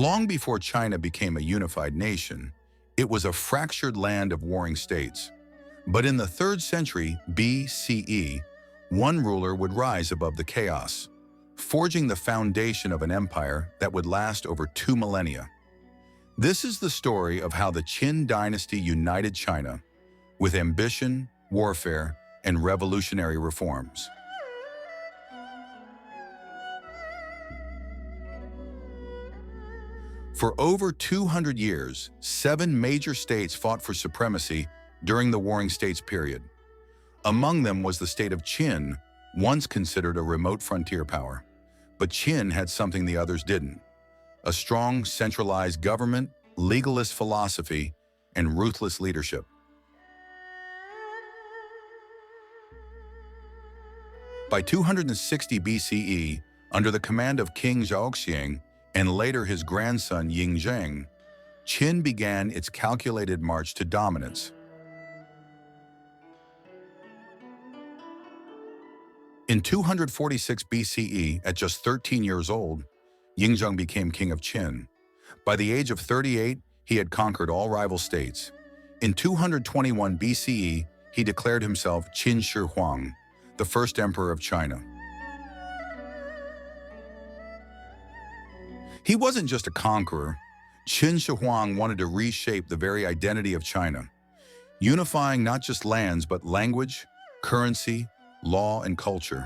Long before China became a unified nation, it was a fractured land of warring states. But in the 3rd century BCE, one ruler would rise above the chaos, forging the foundation of an empire that would last over 2 millennia. This is the story of how the Qin Dynasty united China with ambition, warfare, and revolutionary reforms. For over 200 years, 7 major states fought for supremacy during the Warring States period. Among them was the state of Qin, once considered a remote frontier power. But Qin had something the others didn't: a strong, centralized government, legalist philosophy, and ruthless leadership. By 260 BCE, under the command of King Zhaoxiang and later his grandson Yingzheng, Qin began its calculated march to dominance. In 246 BCE, at just 13 years old, Yingzheng became king of Qin. By the age of 38, he had conquered all rival states. In 221 BCE, he declared himself Qin Shi Huang, the first emperor of China. He wasn't just a conqueror. Qin Shi Huang wanted to reshape the very identity of China, unifying not just lands but language, currency, law, and culture.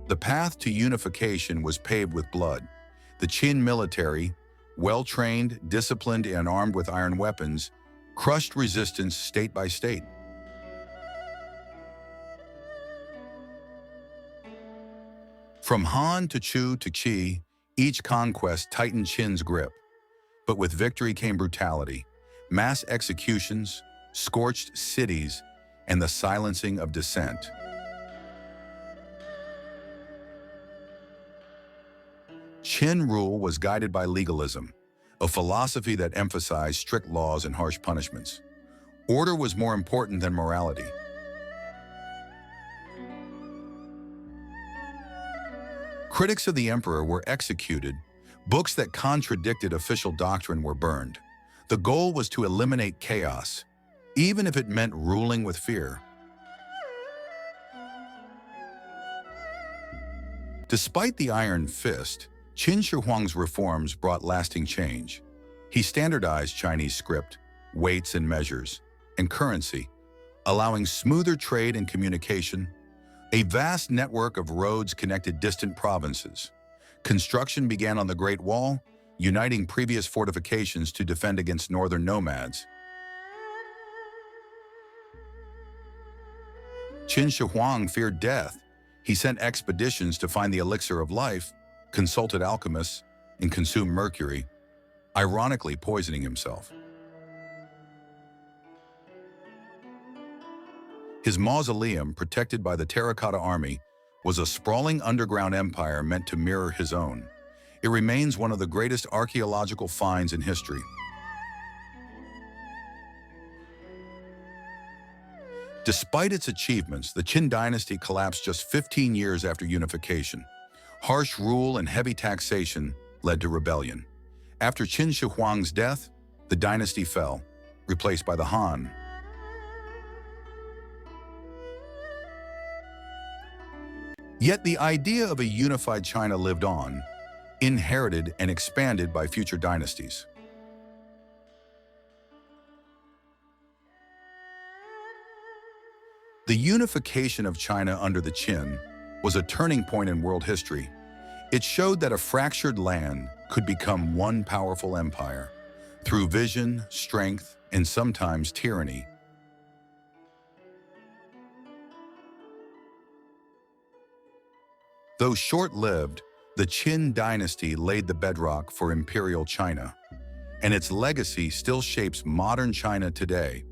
The path to unification was paved with blood. The Qin military, well-trained, disciplined, and armed with iron weapons, crushed resistance state by state. From Han to Chu to Qi, each conquest tightened Qin's grip. But with victory came brutality, mass executions, scorched cities, and the silencing of dissent. Qin rule was guided by legalism, a philosophy that emphasized strict laws and harsh punishments. Order was more important than morality. Critics of the emperor were executed. Books that contradicted official doctrine were burned. The goal was to eliminate chaos, even if it meant ruling with fear. Despite the iron fist, Qin Shi Huang's reforms brought lasting change. He standardized Chinese script, weights and measures, and currency, allowing smoother trade and communication. A vast network of roads connected distant provinces. Construction began on the Great Wall, uniting previous fortifications to defend against northern nomads. Qin Shi Huang feared death. He sent expeditions to find the elixir of life, consulted alchemists, and consumed mercury, ironically poisoning himself. His mausoleum, protected by the Terracotta Army, was a sprawling underground empire meant to mirror his own. It remains one of the greatest archaeological finds in history. Despite its achievements, the Qin dynasty collapsed just 15 years after unification. Harsh rule and heavy taxation led to rebellion. After Qin Shi Huang's death, the dynasty fell, replaced by the Han. Yet the idea of a unified China lived on, inherited and expanded by future dynasties. The unification of China under the Qin was a turning point in world history. It showed that a fractured land could become one powerful empire through vision, strength, and sometimes tyranny. Though short-lived, the Qin dynasty laid the bedrock for imperial China, and its legacy still shapes modern China today.